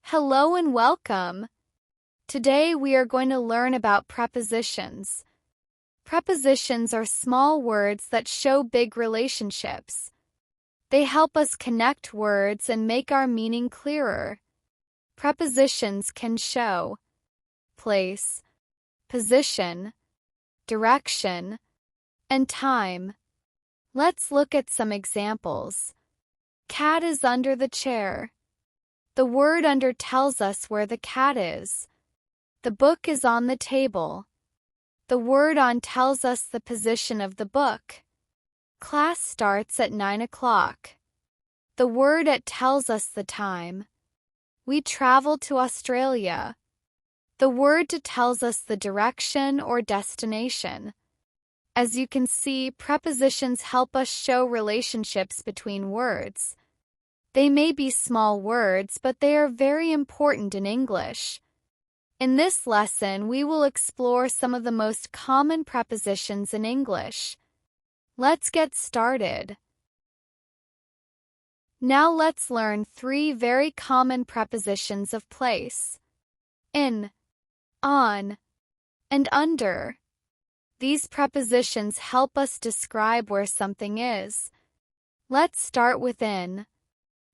Hello and welcome. Today we are going to learn about prepositions. Prepositions are small words that show big relationships. They help us connect words and make our meaning clearer. Prepositions can show place, position, direction, and time. Let's look at some examples. Cat is under the chair. The word under tells us where the cat is. The book is on the table. The word on tells us the position of the book. Class starts at 9 o'clock. The word at tells us the time. We travel to Australia. The word to tells us the direction or destination. As you can see, prepositions help us show relationships between words. They may be small words, but they are very important in English. In this lesson, we will explore some of the most common prepositions in English. Let's get started. Now let's learn 3 very common prepositions of place: in, on, and under. These prepositions help us describe where something is. Let's start with in.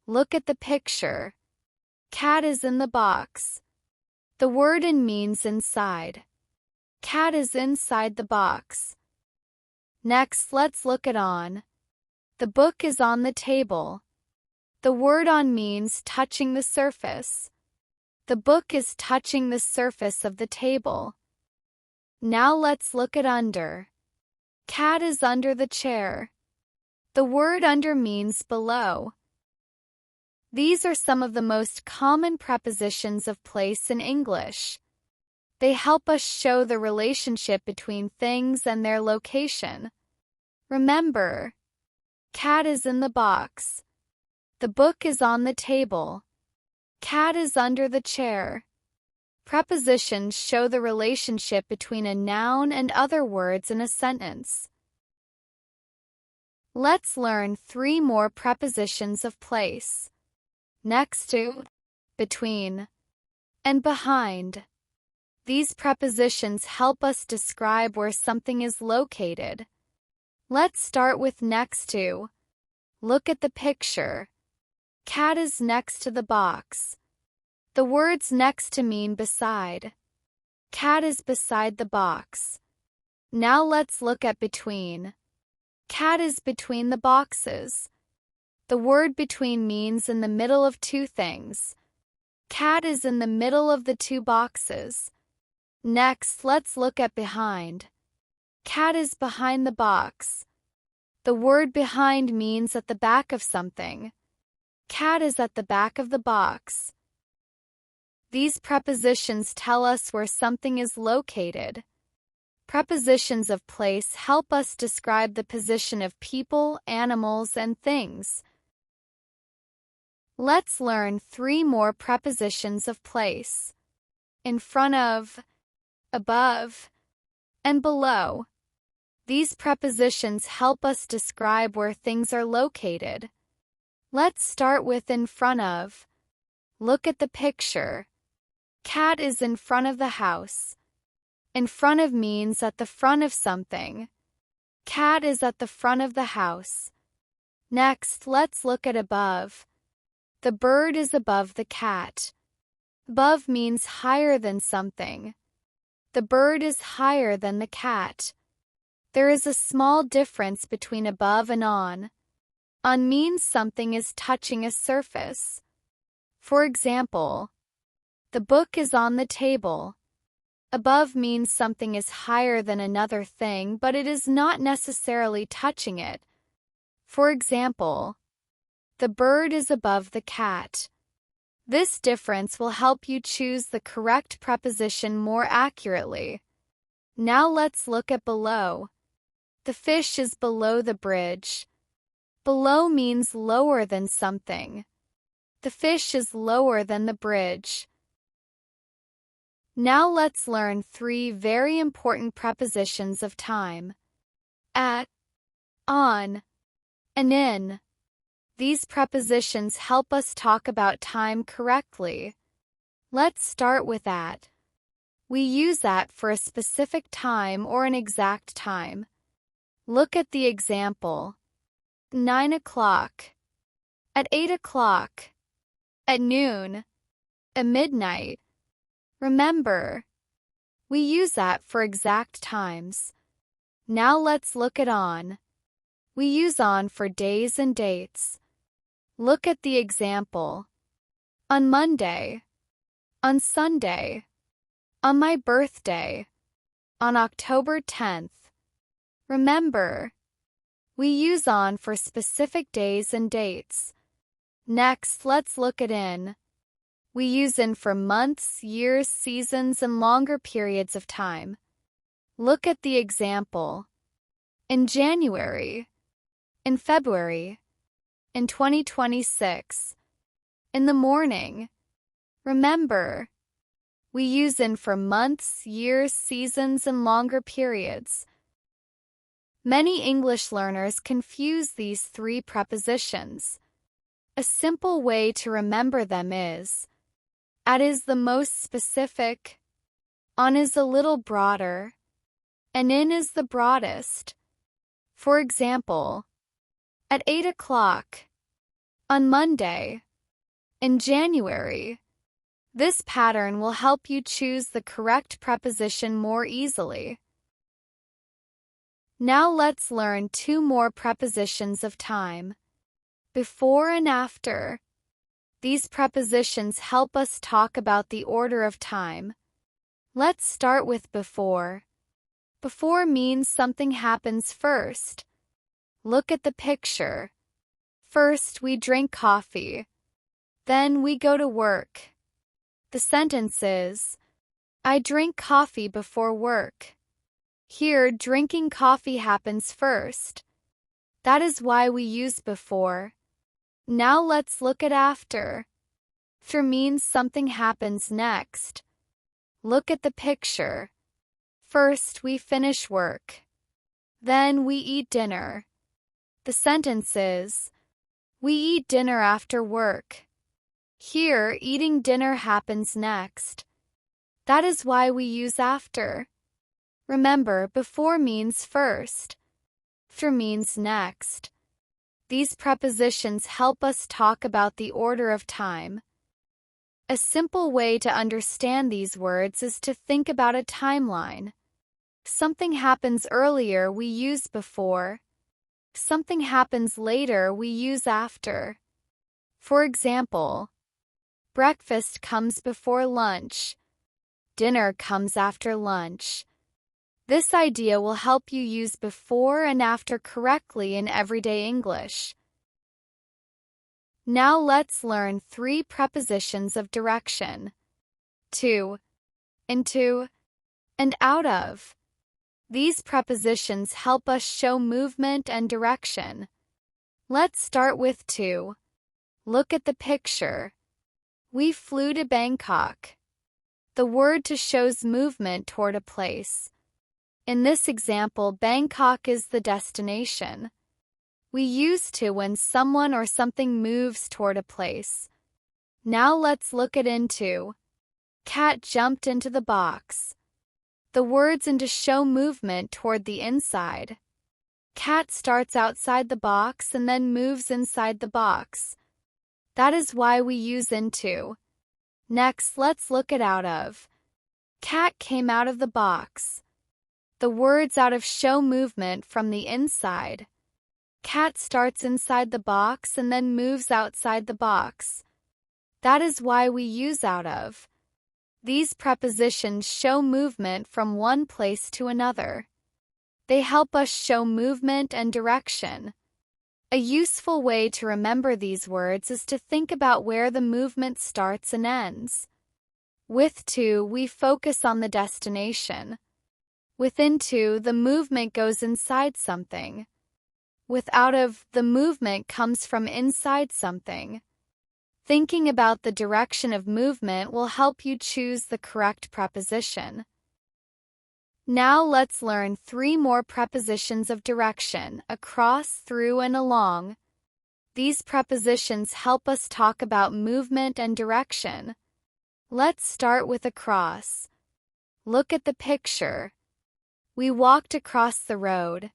Look at the picture. Cat is in the box. The word in means inside. Cat is inside the box. Next, let's look at on. The book is on the table. The word on means touching the surface. The book is touching the surface of the table. Now let's look at under. Cat is under the chair. The word under means below. These are some of the most common prepositions of place in English. They help us show the relationship between things and their location. Remember, cat is in the box. The book is on the table. Cat is under the chair. Prepositions show the relationship between a noun and other words in a sentence. Let's learn 3 more prepositions of place: next to, between, and behind. These prepositions help us describe where something is located. Let's start with next to. Look at the picture. Cat is next to the box. The words next to mean beside. Cat is beside the box. Now let's look at between. Cat is between the boxes. The word between means in the middle of 2 things. Cat is in the middle of the 2 boxes. Next, let's look at behind. Cat is behind the box. The word behind means at the back of something. Cat is at the back of the box. These prepositions tell us where something is located. Prepositions of place help us describe the position of people, animals, and things. Let's learn 3 more prepositions of place: in front of, above, and below. These prepositions help us describe where things are located. Let's start with in front of. Look at the picture. Cat is in front of the house. In front of means at the front of something. Cat is at the front of the house. Next, let's look at above. The bird is above the cat. Above means higher than something. The bird is higher than the cat. There is a small difference between above and on. On means something is touching a surface. For example, the book is on the table. Above means something is higher than another thing, but it is not necessarily touching it. For example, the bird is above the cat. This difference will help you choose the correct preposition more accurately. Now let's look at below. The fish is below the bridge. Below means lower than something. The fish is lower than the bridge. Now let's learn 3 very important prepositions of time: at, on, and in. These prepositions help us talk about time correctly. Let's start with at. We use at for a specific time or an exact time. Look at the example. 9 o'clock. At 8 o'clock. At noon. At midnight. Remember, we use at for exact times. Now let's look at on. We use on for days and dates. Look at the example. On Monday. On Sunday. On my birthday. On October 10th. Remember, we use on for specific days and dates. Next, let's look at in. We use in for months, years, seasons, and longer periods of time. Look at the example. In January. In February. In 2026. In the morning. Remember, we use in for months, years, seasons, and longer periods. Many English learners confuse these three prepositions. A simple way to remember them is: at is the most specific, on is a little broader, and in is the broadest. For example, at 8 o'clock, on Monday, in January. This pattern will help you choose the correct preposition more easily. Now let's learn two more prepositions of time. Before and after. These prepositions help us talk about the order of time. Let's start with before. Before means something happens first. Look at the picture. First, we drink coffee. Then we go to work. The sentence is, I drink coffee before work. Here, drinking coffee happens first. That is why we use before. Now let's look at after. After means something happens next. Look at the picture. First, we finish work. Then we eat dinner. The sentence is, we eat dinner after work. Here, eating dinner happens next. That is why we use after. Remember, before means first. After means next. These prepositions help us talk about the order of time. A simple way to understand these words is to think about a timeline. Something happens earlier, we use before. Something happens later, we use after. For example, breakfast comes before lunch. Dinner comes after lunch. This idea will help you use before and after correctly in everyday English. Now let's learn three prepositions of direction. To, into, and out of. These prepositions help us show movement and direction. Let's start with to. Look at the picture. We flew to Bangkok. The word to shows movement toward a place. In this example, Bangkok is the destination. We use to when someone or something moves toward a place. Now let's look at into. Cat jumped into the box. The words into show movement toward the inside. Cat starts outside the box and then moves inside the box. That is why we use into. Next, let's look at out of. Cat came out of the box. The words out of show movement from the inside. Cat starts inside the box and then moves outside the box. That is why we use out of. These prepositions show movement from one place to another. They help us show movement and direction. A useful way to remember these words is to think about where the movement starts and ends. With to, we focus on the destination. With into, the movement goes inside something. With out of, the movement comes from inside something. Thinking about the direction of movement will help you choose the correct preposition. Now let's learn three more prepositions of direction: across, through, and along. These prepositions help us talk about movement and direction. Let's start with across. Look at the picture. We walked across the road.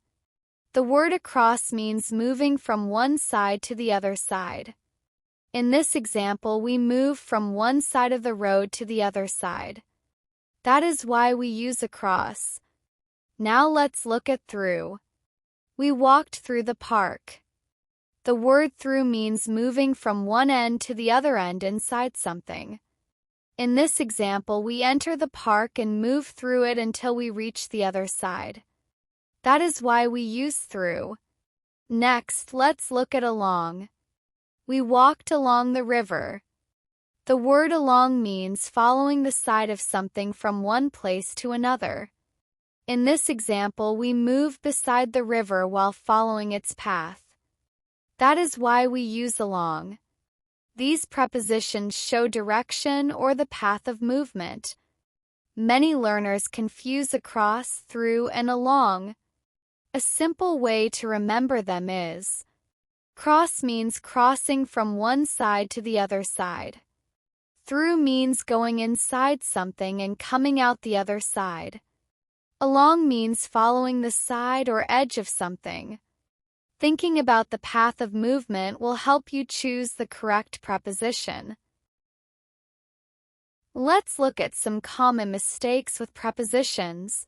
The word across means moving from one side to the other side. In this example, we move from one side of the road to the other side. That is why we use across. Now let's look at through. We walked through the park. The word through means moving from one end to the other end inside something. In this example, we enter the park and move through it until we reach the other side. That is why we use through. Next, let's look at along. We walked along the river. The word along means following the side of something from one place to another. In this example, we move beside the river while following its path. That is why we use along. These prepositions show direction or the path of movement. Many learners confuse across, through, and along. A simple way to remember them is: cross means crossing from one side to the other side. Through means going inside something and coming out the other side. Along means following the side or edge of something. Thinking about the path of movement will help you choose the correct preposition. Let's look at some common mistakes with prepositions.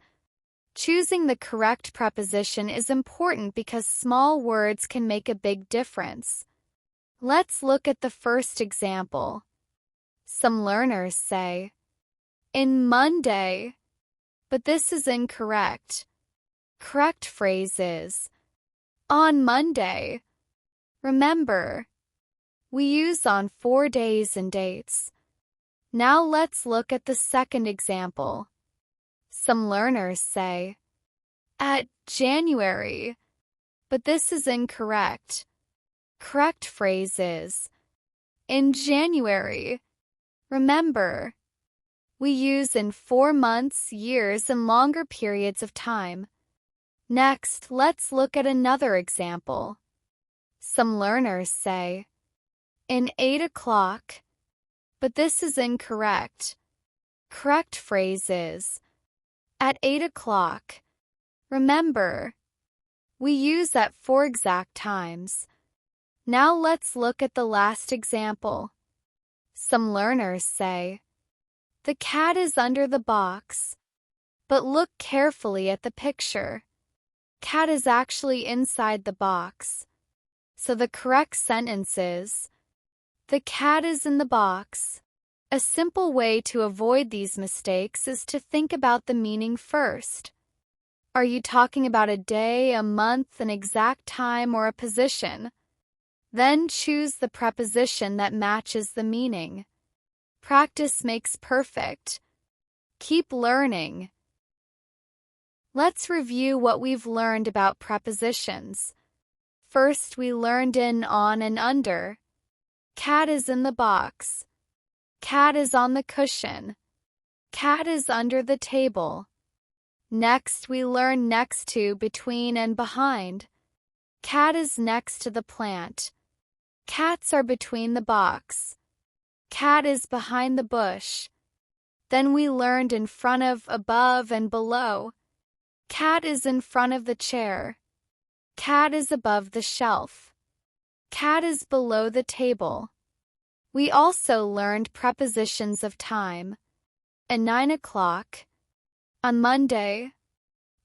Choosing the correct preposition is important because small words can make a big difference. Let's look at the first example. Some learners say, "in Monday," but this is incorrect. Correct phrase is, "on Monday." Remember, we use on for days and dates. Now let's look at the second example. Some learners say, "at January," but this is incorrect. Correct phrase is, "in January." Remember, we use in for months, years, and longer periods of time. Next, let's look at another example. Some learners say, "in 8 o'clock," but this is incorrect. Correct phrase is, "at 8 o'clock." Remember, we use at for exact times. Now let's look at the last example. Some learners say, "the cat is under the box," but look carefully at the picture. Cat is actually inside the box. So the correct sentence is, "the cat is in the box." A simple way to avoid these mistakes is to think about the meaning first. Are you talking about a day, a month, an exact time, or a position? Then choose the preposition that matches the meaning. Practice makes perfect. Keep learning. Let's review what we've learned about prepositions. First, we learned in, on, and under. Cat is in the box. Cat is on the cushion. Cat is under the table. Next, we learned next to, between, and behind. Cat is next to the plant. Cats are between the box. Cat is behind the bush. Then we learned in front of, above, and below. Cat is in front of the chair. Cat is above the shelf. Cat is below the table. We also learned prepositions of time. At 9 o'clock, on Monday,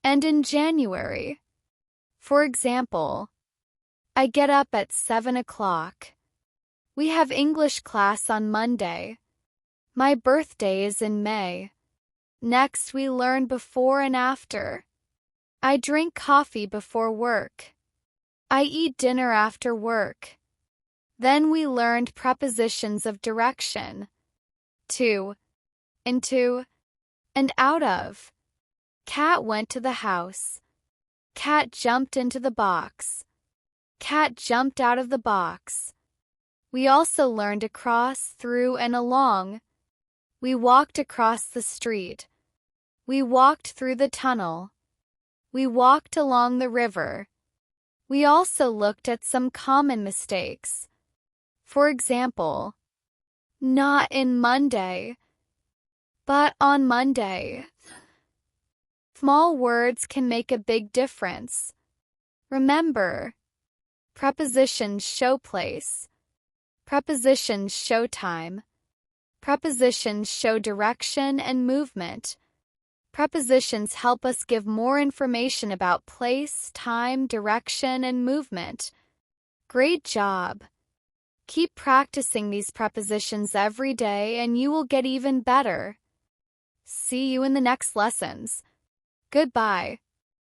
and in January. For example, I get up at 7 o'clock. We have English class on Monday. My birthday is in May. Next, we learn before and after. I drink coffee before work. I eat dinner after work. Then we learned prepositions of direction. To, into, and out of. Cat went to the house. Cat jumped into the box. Cat jumped out of the box. We also learned across, through, and along. We walked across the street. We walked through the tunnel. We walked along the river. We also looked at some common mistakes. For example, not in Monday But on Monday, small words can make a big difference. Remember, prepositions show place. Prepositions show time. Prepositions show direction and movement. Prepositions help us give more information about place, time, direction, and movement. Great job! Keep practicing these prepositions every day and you will get even better. See you in the next lessons. Goodbye.